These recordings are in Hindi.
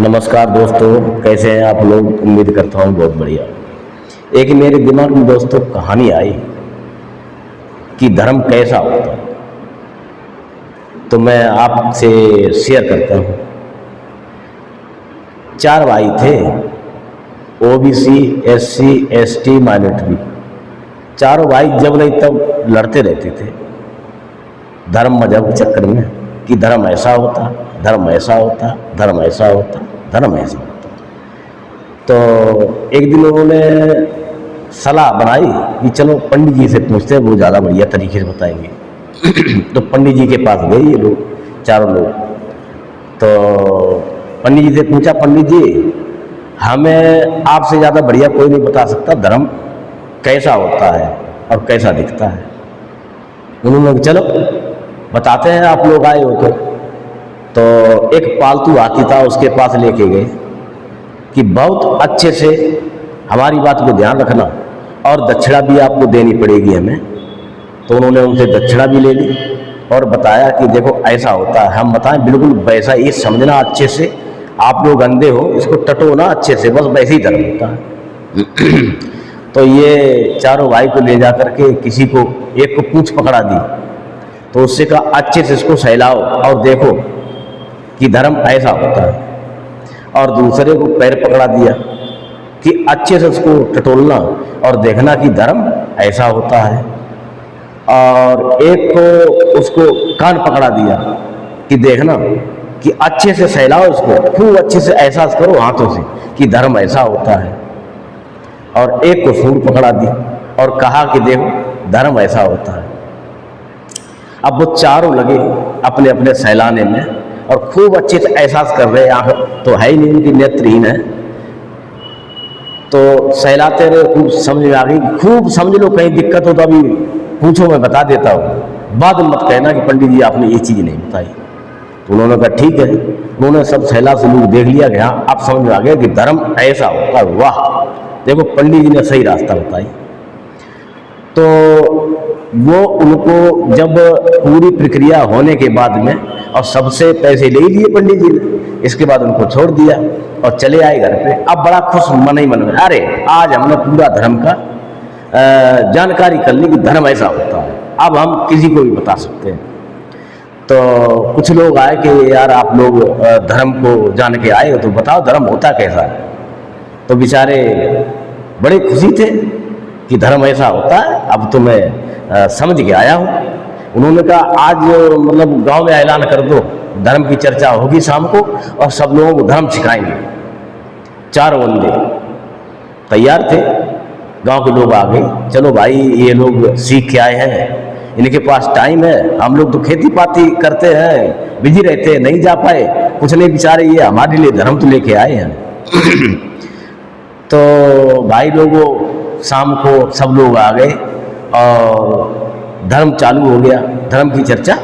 नमस्कार दोस्तों, कैसे हैं आप लोग। उम्मीद करता हूँ बहुत बढ़िया। एक मेरे दिमाग में दोस्तों कहानी आई कि धर्म कैसा होता है, तो मैं आपसे शेयर करता हूँ। 4 भाई थे, ओबीसी, एससी, एसटी, माइनॉरिटी। चारों भाई जब नहीं तब लड़ते रहते थे धर्म मजहब के चक्कर में कि धर्म ऐसा होता, धर्म ऐसा होता, धर्म ऐसा होता, धर्म ऐसा होता। तो एक दिन उन्होंने सलाह बनाई कि चलो पंडित जी से पूछते हैं, वो ज़्यादा बढ़िया तरीके से बताएंगे। तो पंडित जी के पास गए ये लोग, चारों लोग। तो पंडित जी से पूछा, पंडित जी हमें आपसे ज़्यादा बढ़िया कोई नहीं बता सकता धर्म कैसा होता है और कैसा दिखता है। उन्होंने चलो बताते हैं, आप लोग आए हो तो एक पालतू हाथी था, उसके पास लेके गए कि बहुत अच्छे से हमारी बात को ध्यान रखना और दक्षिणा भी आपको देनी पड़ेगी हमें। तो उन्होंने उनसे दक्षिणा भी ले ली और बताया कि देखो ऐसा होता है, हम बताएं बिल्कुल वैसा ही समझना अच्छे से। आप लोग अंधे हो, इसको टटो ना अच्छे से, बस वैसे ही धर्म होता है। तो ये चारों भाई को ले जा करके किसी को एक को पूंछ पकड़ा दी, तो उससे कहा अच्छे से इसको सहलाओ और देखो कि धर्म ऐसा होता है। और दूसरे को पैर पकड़ा दिया कि अच्छे से उसको टटोलना और देखना कि धर्म ऐसा होता है। और एक को उसको कान पकड़ा दिया कि देखना कि अच्छे से सहलाओ इसको, खूब अच्छे से एहसास करो हाथों से कि धर्म ऐसा होता है। और एक को सूंड पकड़ा दी और कहा कि देखो धर्म ऐसा होता है। अब वो चारों लगे अपने अपने सहलाने में और खूब अच्छे से एहसास कर रहे हैं। आंख तो है ही नहीं, उनकी नेत्रहीन है। तो सहलाते रहे, खूब समझ में आ गई। खूब समझ लो, कहीं दिक्कत हो तो अभी पूछो, मैं बता देता हूँ, बाद में मत कहना कि पंडित जी आपने ये चीज़ नहीं बताई। तो उन्होंने कहा ठीक है। उन्होंने सब सहला सलूक देख लिया कि हाँ अब समझ में आ गया कि धर्म ऐसा होता है। वाह, देखो पंडित जी ने सही रास्ता बताई। तो वो उनको जब पूरी प्रक्रिया होने के बाद में और सबसे पैसे ले लिए पंडित जी ने, इसके बाद उनको छोड़ दिया और चले आए घर पे। अब बड़ा खुश मन ही मन में, अरे आज हमने पूरा धर्म का जानकारी कर ली कि धर्म ऐसा होता है, अब हम किसी को भी बता सकते हैं। तो कुछ लोग आए कि यार आप लोग धर्म को जान के आए हो तो बताओ धर्म होता कैसा है। तो बेचारे बड़े खुशी थे कि धर्म ऐसा होता है, अब तो मैं समझ के आया हूँ। उन्होंने कहा आज मतलब गांव में ऐलान कर दो, धर्म की चर्चा होगी शाम को और सब लोगों को धर्म सिखाएंगे। चारों बंदे तैयार थे, गांव के लोग आ गए। चलो भाई ये लोग सीख के आए हैं, इनके पास टाइम है, हम लोग तो खेती पाती करते हैं, बिजी रहते हैं, नहीं जा पाए, कुछ नहीं बेचारे ये हमारे लिए धर्म तो लेके आए हैं। तो भाई लोगों शाम को सब लोग आ गए और धर्म चालू हो गया, धर्म की चर्चा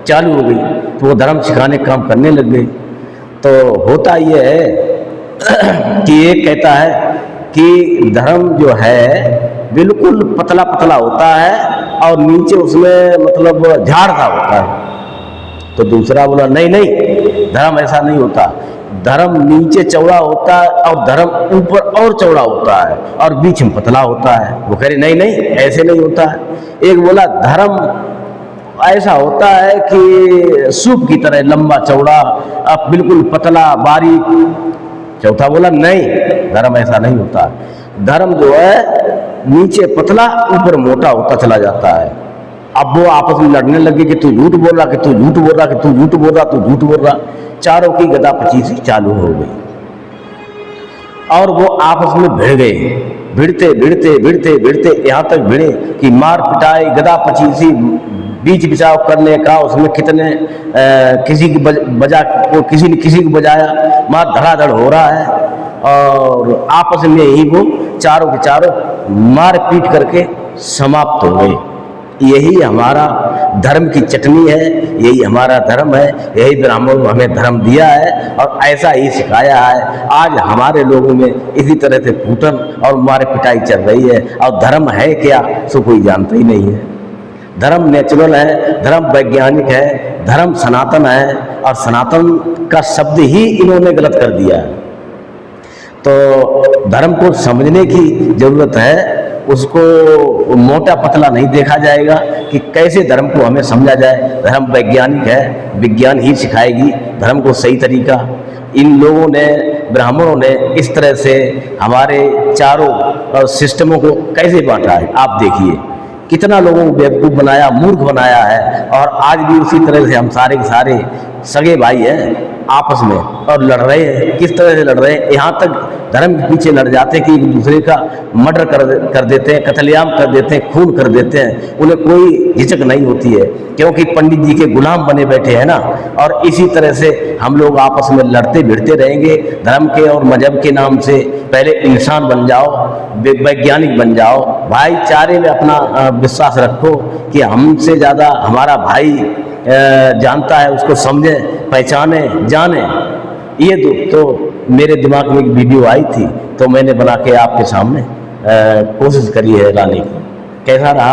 चालू हो गई। तो वो धर्म सिखाने का काम करने लग गए। तो होता ये है कि एक कहता है कि धर्म जो है बिल्कुल पतला पतला होता है और नीचे उसमें मतलब झाड़ सा होता है। तो दूसरा बोला नहीं नहीं, धर्म ऐसा नहीं होता, धर्म नीचे चौड़ा होता है और धर्म ऊपर और चौड़ा होता है और बीच में पतला होता है। वो कह रहे नहीं नहीं ऐसे नहीं होता है। एक बोला धर्म ऐसा होता है कि सूप की तरह लंबा चौड़ा, अब बिल्कुल पतला बारीक। चौथा बोला नहीं, धर्म ऐसा नहीं होता, धर्म जो है नीचे पतला ऊपर मोटा होता चला जाता है। अब वो आपस में लड़ने लगे कि तू झूठ बोल रहा, कि तू झूठ बोल रहा, कि तू झूठ बोल रहा, तू झूठ बोल रहा। चारों की गदा पचीसी चालू हो गई और वो आपस में भिड़ गए। भिड़ते भिड़ते भिड़ते भिड़ते यहाँ तक भिड़े कि मार पिटाई, गदा पचीसी, बीच बिचाव करने का, उसमें कितने किसी की बजा को किसी ने किसी को बजाया, मार धड़ाधड़ हो रहा है। और आपस में ही वो चारों के चारों मार पीट करके समाप्त हो गए। यही हमारा धर्म की चटनी है, यही हमारा धर्म है, यही ब्राह्मणों ने हमें धर्म दिया है और ऐसा ही सिखाया है। आज हमारे लोगों में इसी तरह से फूटन और मारे पिटाई चल रही है और धर्म है क्या सो कोई जानता ही नहीं है। धर्म नेचुरल है, धर्म वैज्ञानिक है, धर्म सनातन है और सनातन का शब्द ही इन्होंने गलत कर दिया है। तो धर्म को समझने की जरूरत है, उसको मोटा पतला नहीं देखा जाएगा कि कैसे धर्म को हमें समझा जाए। धर्म वैज्ञानिक है, विज्ञान ही सिखाएगी धर्म को सही तरीका। इन लोगों ने, ब्राह्मणों ने इस तरह से हमारे चारों सिस्टमों को कैसे बांटा है, आप देखिए कितना लोगों को बेवकूफ़ बनाया, मूर्ख बनाया है। और आज भी उसी तरह से हम सारे के सारे सगे भाई हैं आपस में और लड़ रहे हैं। किस तरह से लड़ रहे हैं, यहाँ तक धर्म के पीछे लड़ जाते हैं कि एक दूसरे का मर्डर कर देते हैं, कत्लेआम कर देते हैं, खून कर देते हैं। उन्हें कोई झिझक नहीं होती है क्योंकि पंडित जी के गुलाम बने बैठे हैं ना। और इसी तरह से हम लोग आपस में लड़ते भिड़ते रहेंगे धर्म के और मजहब के नाम से। पहले इंसान बन जाओ, वैज्ञानिक बन जाओ, भाईचारे में अपना विश्वास रखो कि हमसे ज़्यादा हमारा भाई जानता है, उसको समझे, पहचाने, जाने। ये तो मेरे दिमाग में एक वीडियो आई थी तो मैंने बना के आपके सामने कोशिश करी है लाने की। कैसा रहा?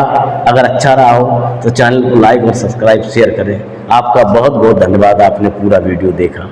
अगर अच्छा रहा हो तो चैनल को लाइक और सब्सक्राइब शेयर करें। आपका बहुत बहुत धन्यवाद, आपने पूरा वीडियो देखा।